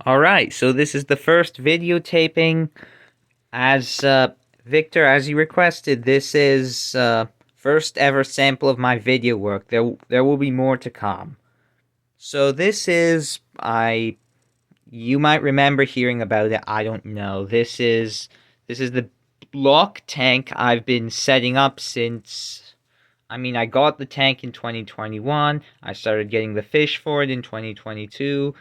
Alright, so this is the first videotaping. As Victor, as you requested, this is first ever sample of my video work. There will be more to come. So this is you might remember hearing about it. I don't know. This is the block tank I've been setting up since. I got the tank in 2021. I started getting the fish for it in 2022.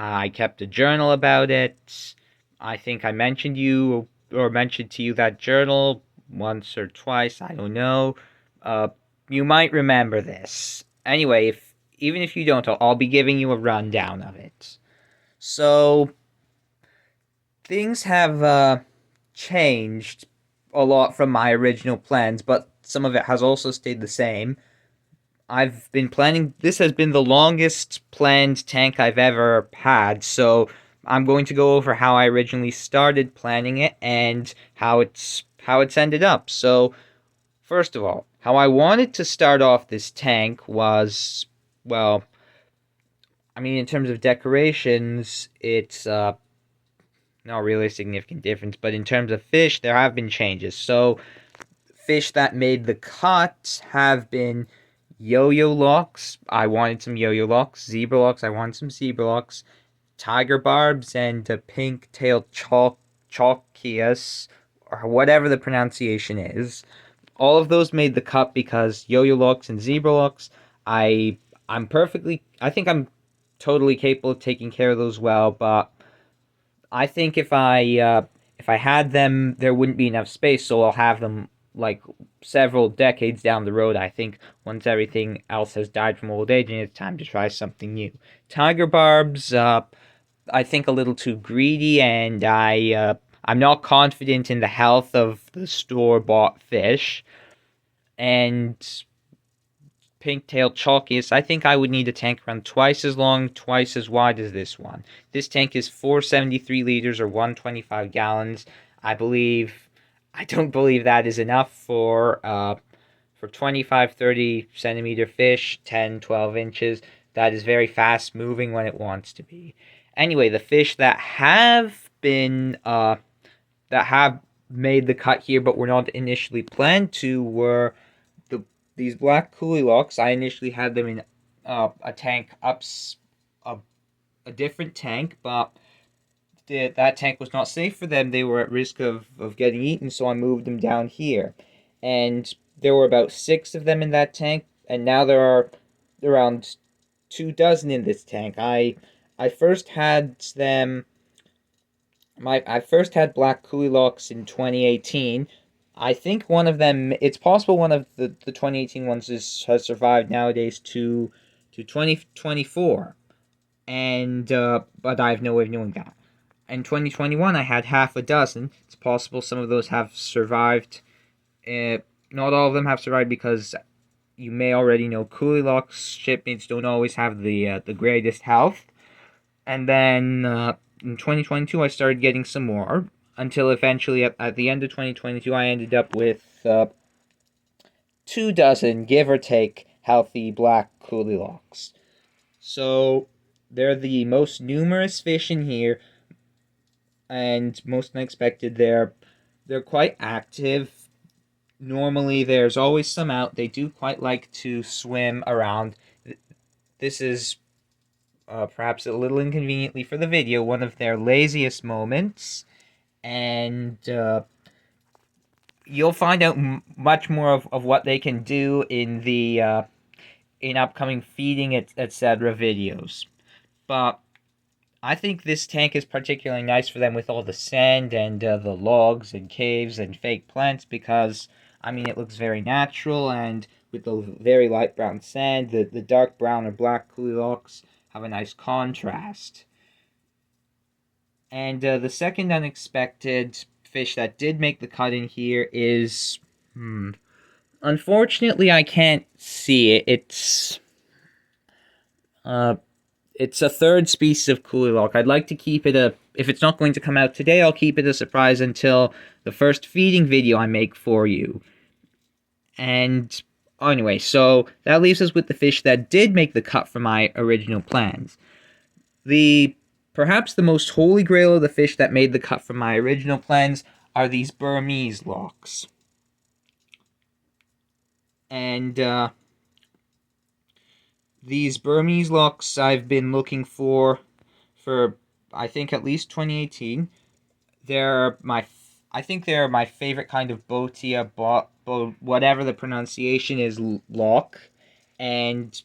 I kept a journal about it. I think I mentioned to you that journal once or twice. I don't know. Uh, you might remember this. Anyway, if even if you don't, I'll be giving you a rundown of it. So things have changed a lot from my original plans, but some of it has also stayed the same. I've been planning. This has been the longest planned tank I've ever had, so I'm going to go over how I originally started planning it and how it's ended up. So, first of all, how I wanted to start off this tank was, well, in terms of decorations, it's not really a significant difference, but in terms of fish, there have been changes. So, fish that made the cut have been yo-yo locks. I wanted some yo-yo locks. Zebra locks. I wanted some zebra locks. Tiger barbs and pink-tailed chalkias, or whatever the pronunciation is. All of those made the cut because yo-yo locks and zebra locks. I I think I'm totally capable of taking care of those well, but I think if I had them, there wouldn't be enough space, so I'll have them like several decades down the road. I think once everything else has died from old age, and it's time to try something new. Tiger barbs, I think a little too greedy, and I'm not confident in the health of the store bought fish. And pink-tailed chalkies, I think I would need a tank around twice as long, twice as wide as this one. This tank is 473 liters or 125 gallons. I don't believe that is enough for 25, 30 centimeter fish, 10, 12 inches. That is very fast moving when it wants to be. Anyway, the fish that have made the cut here but were not initially planned to were these black coolie locks. I initially had them in a tank a, a different tank, but that tank was not safe for them. They were at risk of getting eaten, so I moved them down here. And there were about 6 of them in that tank, and now there are around 2 dozen in this tank. I first had them I first had black coolie locks in 2018. I think one of them, it's possible one of the 2018 ones has survived nowadays to 2024. And but I have no way of knowing that. In 2021, I had half a dozen. It's possible some of those have survived. Not all of them have survived because you may already know coolie locks shipmates don't always have the greatest health. And then in 2022, I started getting some more until eventually at the end of 2022, I ended up with 2 dozen, give or take, healthy black coolie locks. So they're the most numerous fish in here and most unexpected. They're quite active. Normally, there's always some out. They do quite like to swim around. This is perhaps a little inconveniently for the video, one of their laziest moments, and you'll find out much more of what they can do in the in upcoming feeding etc. videos. But I think this tank is particularly nice for them with all the sand and the logs and caves and fake plants because it looks very natural, and with the very light brown sand, the dark brown or black cooliox have a nice contrast. And the second unexpected fish that did make the cut in here is, unfortunately, I can't see it. Uh, it's a third species of Cooleylock. I'd like to keep it if it's not going to come out today, I'll keep it a surprise until the first feeding video I make for you. And anyway, so that leaves us with the fish that did make the cut from my original plans. The perhaps the most holy grail of the fish that made the cut from my original plans are these Burmese lochs. And these Burmese lochs I've been looking for I think at least 2018. I think they're my favorite kind of botia, whatever the pronunciation is, loch. And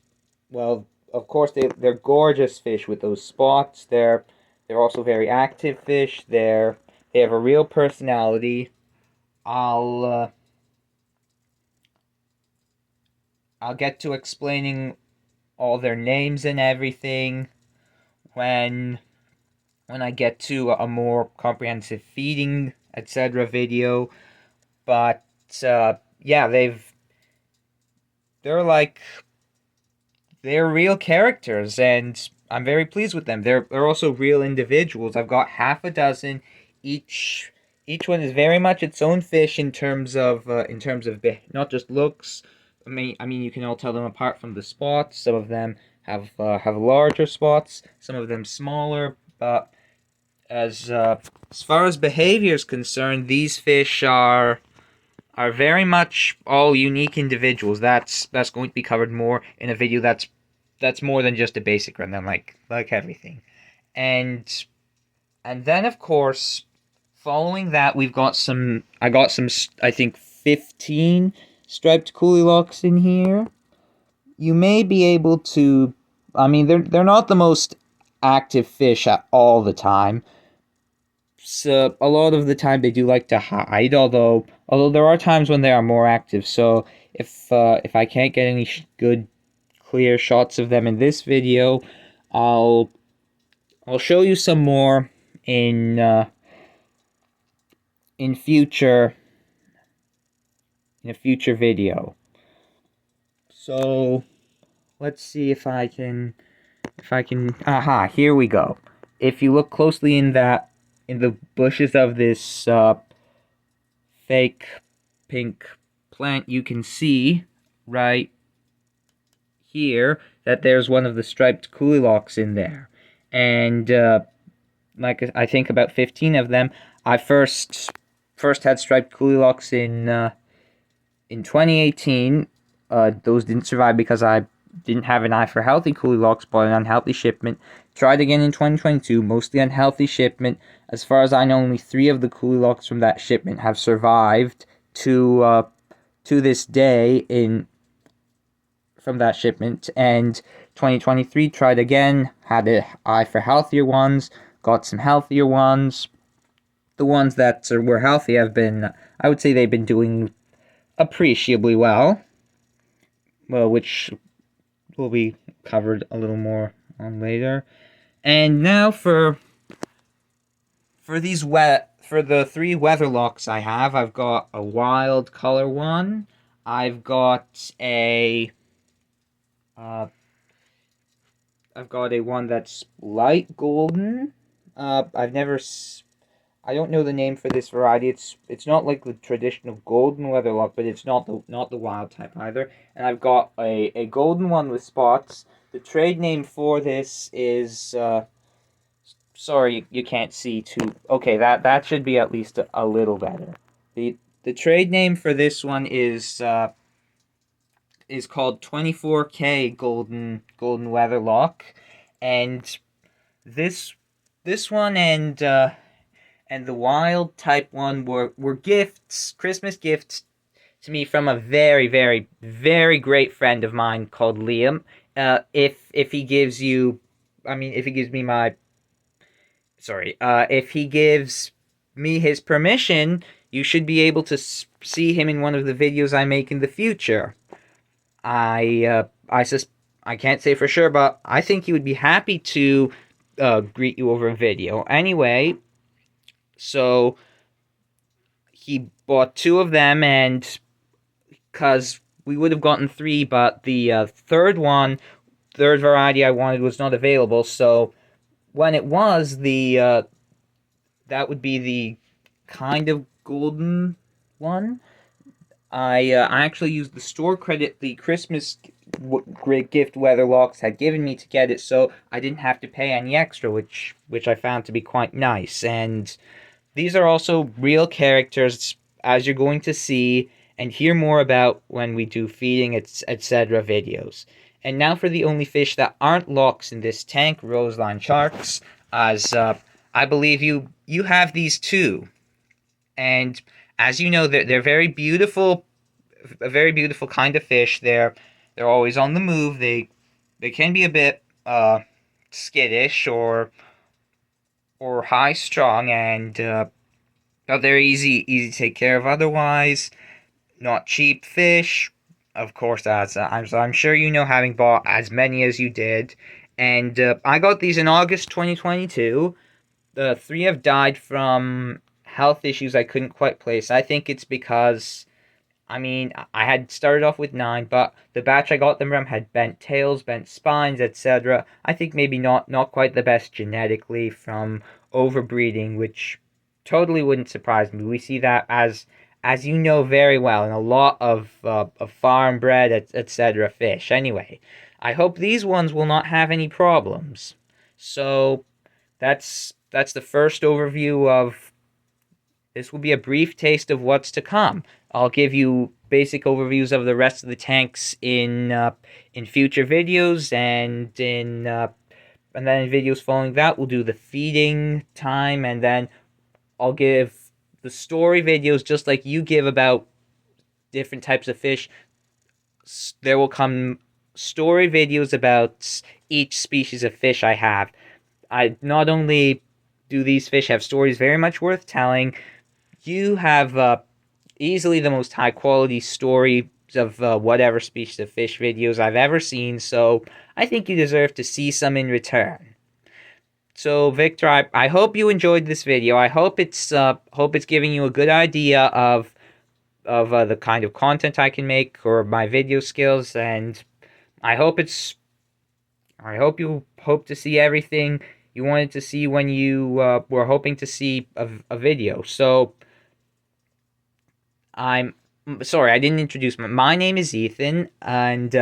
well, of course they're gorgeous fish with those spots. They're also very active fish. They have a real personality. I'll uh, I'll get to explaining all their names and everything when I get to a more comprehensive feeding, etc. video. But yeah, they're like they're real characters, and I'm very pleased with them. They're also real individuals. I've got half a dozen. Each one is very much its own fish in terms of not just looks. I mean, you can all tell them apart from the spots. Some of them have larger spots. Some of them smaller. But as far as behavior is concerned, these fish are very much all unique individuals. That's going to be covered more in a video that's more than just a basic rundown, like everything. And then of course, following that, I got some, I think 15 striped coolie lochs in here. You may be able to, I mean, they're not the most active fish at all the time. So a lot of the time they do like to hide, although there are times when they are more active. So if I can't get any good clear shots of them in this video, I'll show you some more in future in a future video. So let's see if I can aha, here we go. If you look closely in the bushes of this fake pink plant, you can see right here that there's one of the striped coolie lochs in there. And like I think about 15 of them. I first had striped coolie lochs in 2018. Those didn't survive because I didn't have an eye for healthy coolie lochs, bought an unhealthy shipment. Tried again in 2022, mostly unhealthy shipment. As far as I know, only 3 of the coolie lochs from that shipment have survived to this day from that shipment. And 2023 tried again, had an eye for healthier ones, got some healthier ones. The ones that were healthy have been, I would say they've been doing appreciably well, which will be covered a little more on later. And now for the 3 weather lochs I've got a wild color one. I've got a one that's light golden. I don't know the name for this variety. It's not like the traditional golden weatherlock, but it's not the wild type either. And I've got a golden one with spots. The trade name for this is sorry, you can't see too. Okay, that should be at least a little better. The trade name for this one is called 24K golden weatherlock, and this one and the wild type one were gifts, Christmas gifts to me from a very, very, very great friend of mine called Liam. If he gives you, if he gives me if he gives me his permission, you should be able to see him in one of the videos I make in the future. I can't say for sure, but I think he would be happy to greet you over a video. Anyway, so he bought 2 of them, and because we would have gotten 3, but the third variety I wanted was not available. So when it was, that would be the kind of golden one. I actually used the store credit the Christmas gift Weatherlocks had given me to get it, so I didn't have to pay any extra, which I found to be quite nice. And these are also real characters, as you're going to see and hear more about when we do feeding, etc. videos. And now for the only fish that aren't locks in this tank, roseline sharks, as I believe you have these too. And as you know, they're very beautiful, a very beautiful kind of fish. They're always on the move. They can be a bit skittish or high strung, and but they're easy to take care of. Otherwise, not cheap fish. Of course, as I'm sure you know, having bought as many as you did, and I got these in August 2022. The three have died from health issues I couldn't quite place. I think it's because I had started off with 9, but the batch I got them from had bent tails, bent spines, etc. I think maybe not quite the best genetically from overbreeding, which totally wouldn't surprise me. We see that as you know very well in a lot of farm bred etc. fish. Anyway, I hope these ones will not have any problems. So that's the first overview of this will be a brief taste of what's to come. I'll give you basic overviews of the rest of the tanks in future videos, and then in videos following that we'll do the feeding time, and then I'll give the story videos just like you give about different types of fish. There will come story videos about each species of fish I have. I not only do these fish have stories very much worth telling, you have easily the most high quality stories of whatever species of fish videos I've ever seen, so I think you deserve to see some in return. So Victor, I hope you enjoyed this video. I hope it's giving you a good idea of the kind of content I can make or my video skills, and I hope it's I hope you hope to see everything you wanted to see when you were hoping to see a video. So I'm sorry, I didn't introduce my name is Ethan, and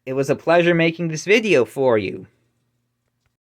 it was a pleasure making this video for you.